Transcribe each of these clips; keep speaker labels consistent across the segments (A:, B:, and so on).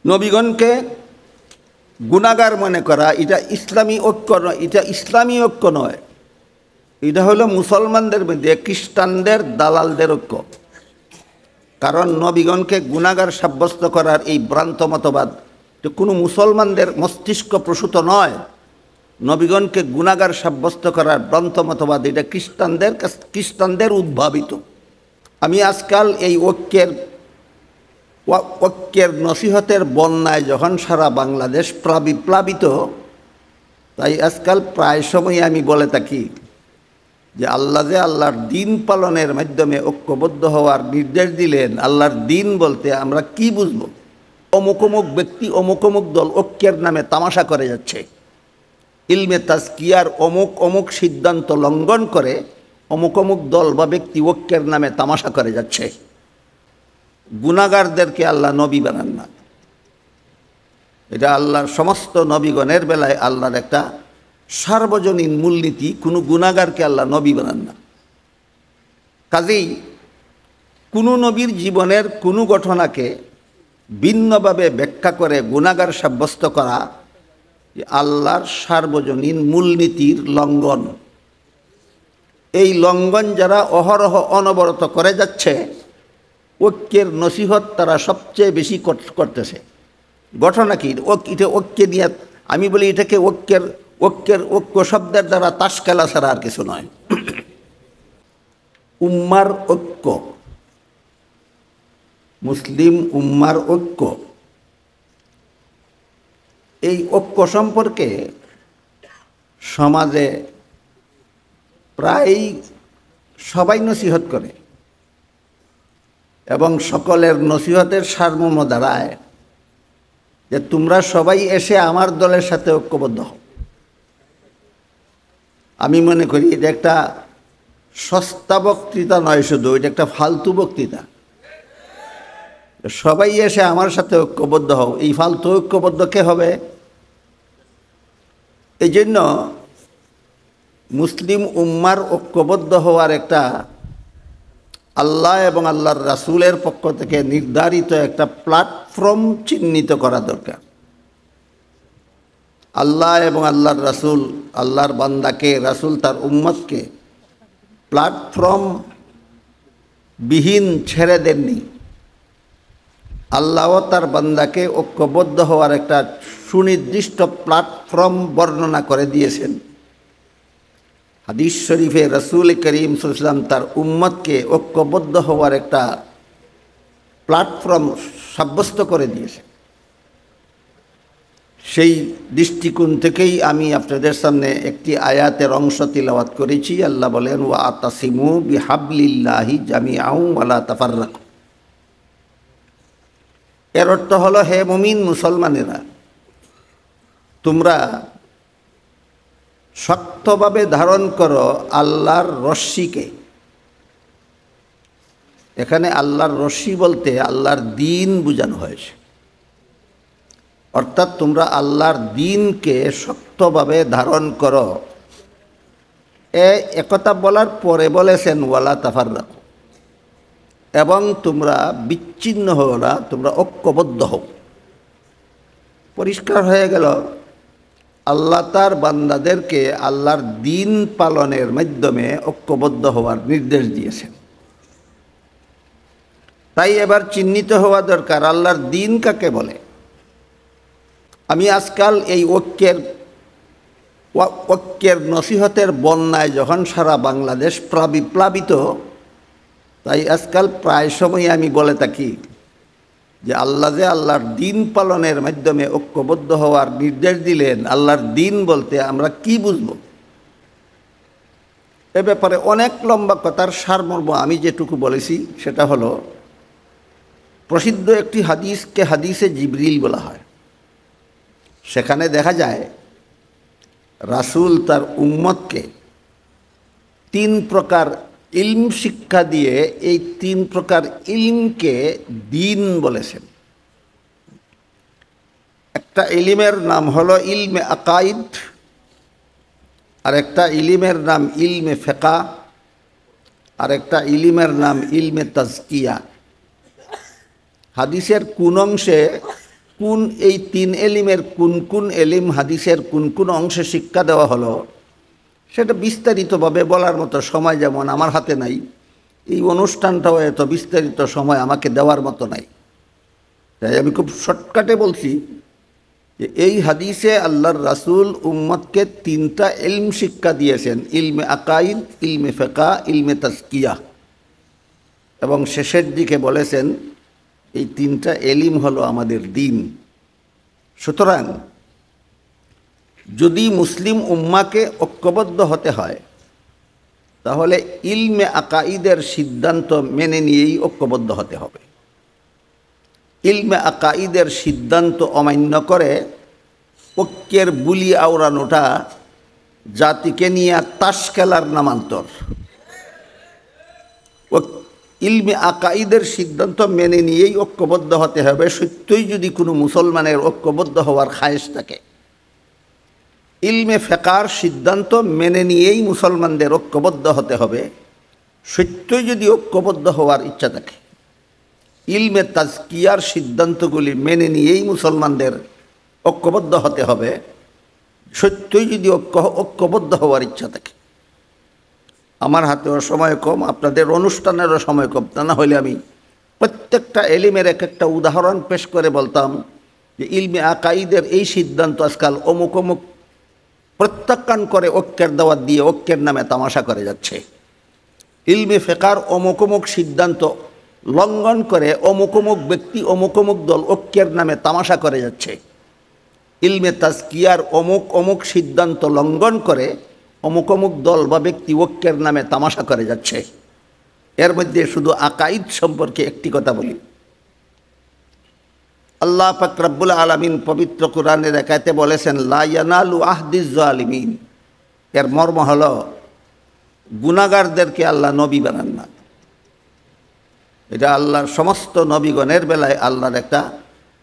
A: নবীগণকে গুনাহগার মনে করা এটা ইসলামী ঐক্য নয়, এটা ইসলামী ঐক্য নয়, এটা হলো মুসলমানদের মধ্যে খ্রিস্টানদের দালালদের ঐক্য। কারণ নবীগণকে গুনাহগার সাব্যস্ত করার এই ভ্রান্ত মতবাদ এটা কোনো মুসলমানদের মস্তিষ্ক প্রসূত নয়। নবীগণকে গুনাহগার সাব্যস্ত করার ভ্রান্ত মতবাদ এটা খ্রিস্টানদের উদ্ভাবিত। আমি আজকাল এই ঐক্যের নসিহতের বন্যায় যখন সারা বাংলাদেশ প্লাবিত, তাই আজকাল প্রায় সময় আমি বলে থাকি যে আল্লাহ যে আল্লাহর দিন পালনের মাধ্যমে ঐক্যবদ্ধ হওয়ার নির্দেশ দিলেন, আল্লাহর দিন বলতে আমরা কি বুঝব? অমুক অমুক ব্যক্তি অমুক অমুক দল ঐক্যের নামে তামাশা করে যাচ্ছে, ইলমে তাজকিয়ার অমুক অমুক সিদ্ধান্ত লঙ্ঘন করে অমুক অমুক দল বা ব্যক্তি ঐক্যের নামে তামাশা করে যাচ্ছে। গুনাহগারদেরকে আল্লাহ নবী বানান না। এটা আল্লাহর সমস্ত নবীগণের বেলায় আল্লাহর একটা সার্বজনীন মূলনীতি, কোনো গুনাহগারকে আল্লাহ নবী বানান না। কাজেই কোনো নবীর জীবনের কোনো ঘটনাকে ভিন্নভাবে ব্যাখ্যা করে গুনাহগার সাব্যস্ত করা আল্লাহর সার্বজনীন মূলনীতির লঙ্ঘন। এই লঙ্ঘন যারা অহরহ অনবরত করে যাচ্ছে, ঐক্যের নসিহত তারা সবচেয়ে বেশি করতেছে। ঘটনা কি? এটা ঐক্য নিয়ে আমি বলি এটাকে ঐক্য শব্দের দ্বারা তাস খেলা ছাড়া আর কিছু নয়। উম্মার ঐক্য, মুসলিম উম্মার ঐক্য, এই ঐক্য সম্পর্কে সমাজে প্রায় সবাই নসিহত করে এবং সকলের নসিহতের সারমর্ম দাঁড়ায় যে তোমরা সবাই এসে আমার দলের সাথে ঐক্যবদ্ধ হও। আমি মনে করি এটা একটা সস্তা বক্তৃতা নয়, শুধু এটা একটা ফালতু বক্তৃতা। সবাই এসে আমার সাথে ঐক্যবদ্ধ হও, এই ফালতু ঐক্যবদ্ধ কে হবে? এই জন্য মুসলিম উম্মার ঐক্যবদ্ধ হওয়ার একটা আল্লাহ এবং আল্লাহর রাসূলের পক্ষ থেকে নির্ধারিত একটা প্ল্যাটফর্ম চিহ্নিত করা দরকার। আল্লাহ এবং আল্লাহর রাসূল, আল্লাহর বান্দাকে, রাসূল তার উম্মতকে প্ল্যাটফর্ম বিহীন ছেড়ে দেননি। আল্লাহ তার বান্দাকে ঐক্যবদ্ধ হওয়ার একটা সুনির্দিষ্ট প্ল্যাটফর্ম বর্ণনা করে দিয়েছেন। হাদিস শরীফে রাসূল করিম সাল্লাল্লাহু আলাইহি ওয়াসাল্লাম তার উম্মতকে ঐক্যবদ্ধ হওয়ার একটা প্ল্যাটফর্ম সাব্যস্ত করে দিয়েছেন। সেই দৃষ্টিকোণ থেকেই আমি আপনাদের সামনে একটি আয়াতের অংশ তিলাওয়াত করেছি। আল্লাহ বলেন, ওয়া আতাসিমু বিহাবলিল্লাহি জামিআন ওয়া লা তাফাররাকু। এর অর্থ হলো, হে মুমিন মুসলমানেরা, তোমরা শক্তভাবে ধারণ করো আল্লাহর রশ্মিকে। এখানে আল্লাহর রশ্মি বলতে আল্লাহর দ্বীন বোঝানো হয়েছে। অর্থাৎ তোমরা আল্লাহর দ্বীনকে শক্তভাবে ধারণ করো। একথা বলার পরে বলেছেন ওয়ালা তাফাররাকু, এবং তোমরা বিচ্ছিন্ন হও না, তোমরা ঐক্যবদ্ধ হও। পরিষ্কার হয়ে গেল আল্লাহ তার বান্দাদেরকে আল্লাহর দ্বীন পালনের মাধ্যমে ঐক্যবদ্ধ হওয়ার নির্দেশ দিয়েছেন। তাই এবার চিহ্নিত হওয়া দরকার আল্লাহর দ্বীন কাকে বলে। আমি আজকাল এই ঐক্যের নসিহতের বন্যায় যখন সারা বাংলাদেশ প্লাবিত, তাই আজকাল প্রায় সময় আমি বলে থাকি যে আল্লাহ যে আল্লাহর দিন পালনের মাধ্যমে ঐক্যবদ্ধ হওয়ার নির্দেশ দিলেন, আল্লাহর দিন বলতে আমরা কি বুঝব? এ ব্যাপারে অনেক লম্বা কথার সারমর্ম আমি যেটুকু বলেছি সেটা হলো, প্রসিদ্ধ একটি হাদিসকে হাদিসে জিবরিল বলা হয়। সেখানে দেখা যায় রাসূল তার উম্মতকে 3 প্রকার ইলম শিক্ষা দিয়ে এই 3 প্রকার ইলমকে দ্বীন বলেছেন। একটা ইলমের নাম হলো ইলমে আকাইদ, আর একটা ইলমের নাম ইলমে ফিকহ, আর একটা ইলমের নাম ইলমে তাজকিয়া। হাদিসের কোন অংশে কোন এই তিন এলিমের কোন কোন এলিম হাদিসের কোন কোন অংশে শিক্ষা দেওয়া হলো সেটা বিস্তারিতভাবে বলার মতো সময় যেমন আমার হাতে নাই, এই অনুষ্ঠানটাও এত বিস্তারিত সময় আমাকে দেওয়ার মতো নাই। তাই আমি খুব শর্টকাটে বলছি যে এই হাদিসে আল্লাহর রাসূল উম্মতকে তিনটা ইলম শিক্ষা দিয়েছেন: ইলমে আকাইদ, ইলমে ফিকহ, ইলমে তাজকিয়া। এবং শেষের দিকে বলেছেন এই তিনটা এলিম হলো আমাদের দিন। সুতরাং যদি মুসলিম উম্মাকে ঐক্যবদ্ধ হতে হয় তাহলে ইলমে আকাইদের সিদ্ধান্ত মেনে নিয়েই ঐক্যবদ্ধ হতে হবে। ইলমে আকাইদের সিদ্ধান্ত অমান্য করে ঐক্যের বুলি আওড়ানোটা জাতিকে নিয়ে তাস খেলার নামান্তর। ইলমে আকাইদের সিদ্ধান্ত মেনে নিয়েই ঐক্যবদ্ধ হতে হবে সত্যই যদি কোনো মুসলমানের ঐক্যবদ্ধ হওয়ার খায়েশ থাকে। ইলমে ফিকহের সিদ্ধান্ত মেনে নিয়েই মুসলমানদের ঐক্যবদ্ধ হতে হবে সত্যই যদি ঐক্যবদ্ধ হওয়ার ইচ্ছা থাকে। ইলমে তাজকিয়ার সিদ্ধান্তগুলি মেনে নিয়েই মুসলমানদের ঐক্যবদ্ধ হতে হবে সত্যই যদি ঐক্যবদ্ধ হওয়ার ইচ্ছা থাকে। আমার হাতেও সময় কম, আপনাদের অনুষ্ঠানেরও সময় কম, তা না হলে আমি প্রত্যেকটা এলিমের এক একটা উদাহরণ পেশ করে বলতাম যে ইলমে আকাইদের এই সিদ্ধান্ত আজকাল অমুক অমুক প্রত্যাখ্যান করে ঐক্যের দাওয়াত দিয়ে ঐক্যের নামে তামাশা করে যাচ্ছে। ইলমে ফিকহের অমুক অমুক সিদ্ধান্ত লঙ্ঘন করে অমুক অমুক ব্যক্তি অমুক অমুক দল ঐক্যের নামে তামাশা করে যাচ্ছে। ইলমে তাজকিয়ার অমুক অমুক সিদ্ধান্ত লঙ্ঘন করে অমুক অমুক দল বা ব্যক্তি ঐক্যের নামে তামাশা করে যাচ্ছে। এর মধ্যে শুধু আকাইদ সম্পর্কে একটি কথা বলি। আল্লাহ পাক রব্বুল আলামিন পবিত্র কোরআনের একাতে বলেছেন লা ইয়ানালু আহদিজ জালিমিন। এর মর্ম হলো গুনাহগারদেরকে আল্লাহ নবী বানান না। এটা আল্লাহর সমস্ত নবীগণের বেলায় আল্লাহর একটা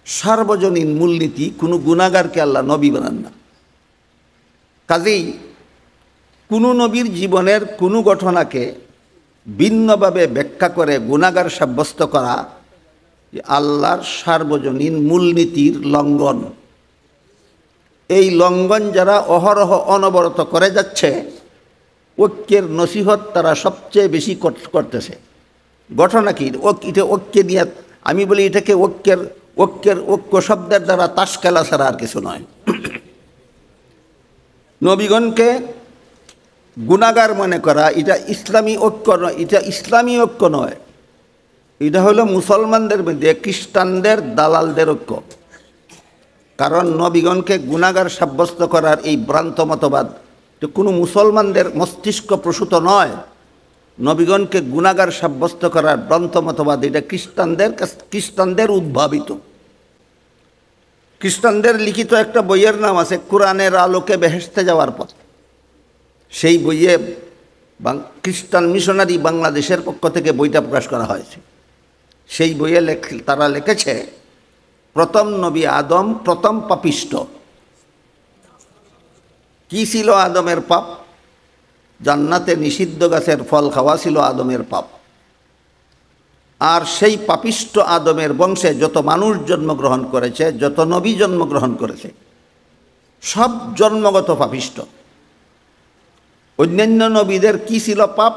A: সার্বজনীন মূলনীতি, কোনো গুনাহগারকে আল্লাহ নবী বানান না। কাজেই কোনো নবীর জীবনের কোনো ঘটনাকে ভিন্নভাবে ব্যাখ্যা করে গুনাহগার সাব্যস্ত করা আল্লাহর সার্বজনীন মূলনীতির লঙ্ঘন। এই লঙ্ঘন যারা অহরহ অনবরত করে যাচ্ছে ঐক্যের নসিহত তারা সবচেয়ে বেশি করতেছে। ঘটনা কি? এটা ঐক্য নিয়ে আমি বলি এটাকে ঐক্য শব্দের দ্বারা তাস খেলা ছাড়া আর কিছু নয়। নবীগণকে গুনাহগার মনে করা এটা ইসলামী ঐক্য নয়, এটা ইসলামী ঐক্য নয়, এটা হলো মুসলমানদের মধ্যে খ্রিস্টানদের দালালদের ঐক্য। কারণ নবীগণকে গুনাহগার সাব্যস্ত করার এই ভ্রান্ত মতবাদ তো কোনো মুসলমানদের মস্তিষ্ক প্রসূত নয়। নবীগণকে গুনাহগার সাব্যস্ত করার ভ্রান্ত মতবাদ এটা খ্রিস্টানদের উদ্ভাবিত। খ্রিস্টানদের লিখিত একটা বইয়ের নাম আছে কোরআনের আলোকে বেহেশতে যাওয়ার পথ। সেই বইয়ে খ্রিস্টান মিশনারি বাংলাদেশের পক্ষ থেকে বইটা প্রকাশ করা হয়েছে। সেই বইয়ে তারা লিখেছে প্রথম নবী আদম প্রথম পাপিষ্ট। কি ছিল আদমের পাপ? জান্নাতে নিষিদ্ধ গাছের ফল খাওয়া ছিল আদমের পাপ। আর সেই পাপিষ্ট আদমের বংশে যত মানুষ জন্মগ্রহণ করেছে, যত নবী জন্মগ্রহণ করেছে, সব জন্মগত পাপিষ্ট। অন্যান্য নবীদের কি ছিল পাপ?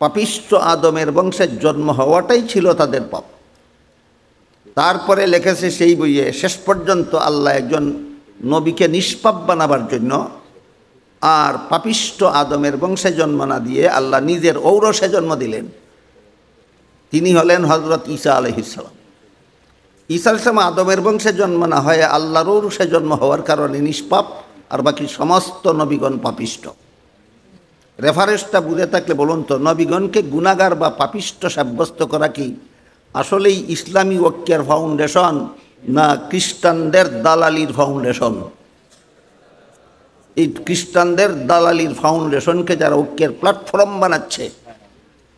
A: পাপিষ্ট আদমের বংশের জন্ম হওয়াটাই ছিল তাদের পাপ। তারপরে লিখেছে সেই বইয়ে শেষ পর্যন্ত আল্লাহ একজন নবীকে নিষ্পাপ বানাবার জন্য আর পাপিষ্ট আদমের বংশে জন্ম না দিয়ে আল্লাহ নিজের ঔরসে জন্ম দিলেন। তিনি হলেন হযরত ঈসা আলাইহিস সালাম। ঈসা আলাইহিস সালাম আদমের বংশে জন্ম না হয়ে আল্লাহর ঔরসে জন্ম হওয়ার কারণে নিষ্পাপ, আর বাকি সমস্ত নবীগণ পাপিষ্ট। রেফারেন্সটা বুঝে থাকলে বলুন তো, নবীগণকে গুনাহগার বা পাপিষ্ট সাব্যস্ত করা কি আসলেই ইসলামী ঐক্যের ফাউন্ডেশন না খ্রিস্টানদের দালালির ফাউন্ডেশন? এই খ্রিস্টানদের দালালির ফাউন্ডেশনকে যারা ঐক্যের প্ল্যাটফর্ম বানাচ্ছে,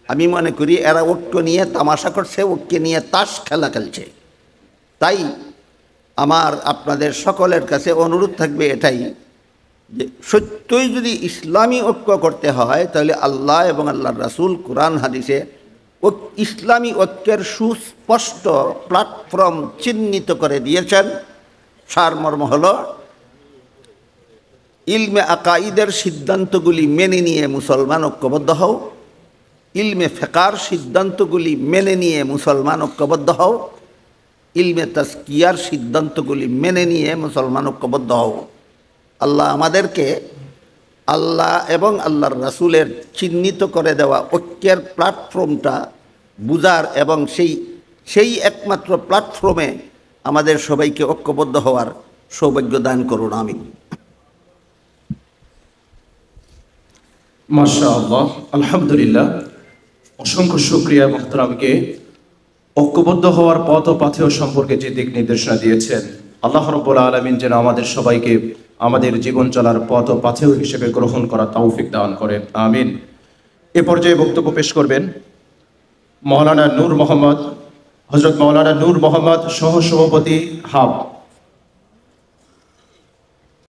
A: আমি মনে করি এরা ঐক্য নিয়ে তামাশা করছে, ঐক্য নিয়ে তাস খেলা খেলছে। তাই আমার আপনাদের সকলের কাছে অনুরোধ থাকবে এটাই যে সত্যই যদি ইসলামী ঐক্য করতে হয় তাহলে আল্লাহ এবং আল্লাহর রাসূল কোরআন হাদিসে ইসলামী ঐক্যের সুস্পষ্ট প্ল্যাটফর্ম চিহ্নিত করে দিয়েছেন। সারমর্ম হল ইলমে আকাইদের সিদ্ধান্তগুলি মেনে নিয়ে মুসলমান ঐক্যবদ্ধ হও, ইলমে ফেকার সিদ্ধান্তগুলি মেনে নিয়ে মুসলমান ঐক্যবদ্ধ হও, ইলমে তাজকিয়ার সিদ্ধান্তগুলি মেনে নিয়ে মুসলমান ঐক্যবদ্ধ হও। আল্লাহ আমাদেরকে আল্লাহ এবং আল্লাহর রাসূলের চিহ্নিত করে দেওয়া ঐক্যের প্ল্যাটফর্মটা বুঝার এবং সেই একমাত্র প্ল্যাটফর্মে আমাদের সবাইকে ঐক্যবদ্ধ হওয়ার সৌভাগ্য দান করুন, আমিন।
B: মাশাআল্লাহ, আলহামদুলিল্লাহ। অসংখ্য শুকরিয়া মুহতারামকে ঐক্যবদ্ধ হওয়ার পথ ও পাথেয় সম্পর্কে যে দিক নির্দেশনা দিয়েছেন, আল্লাহ রাব্বুল আলামিন যেন আমাদের সবাইকে আমাদের জীবন চলার পথ ও পাথেয় হিসেবে গ্রহণ করার তৌফিক দান করেন, আমিন। এ পর্যায়ে বক্তব্য পেশ করবেন মাওলানা নূর মোহাম্মদ, হযরত মাওলানা নূর মোহাম্মদ, সহ সভাপতি হাব।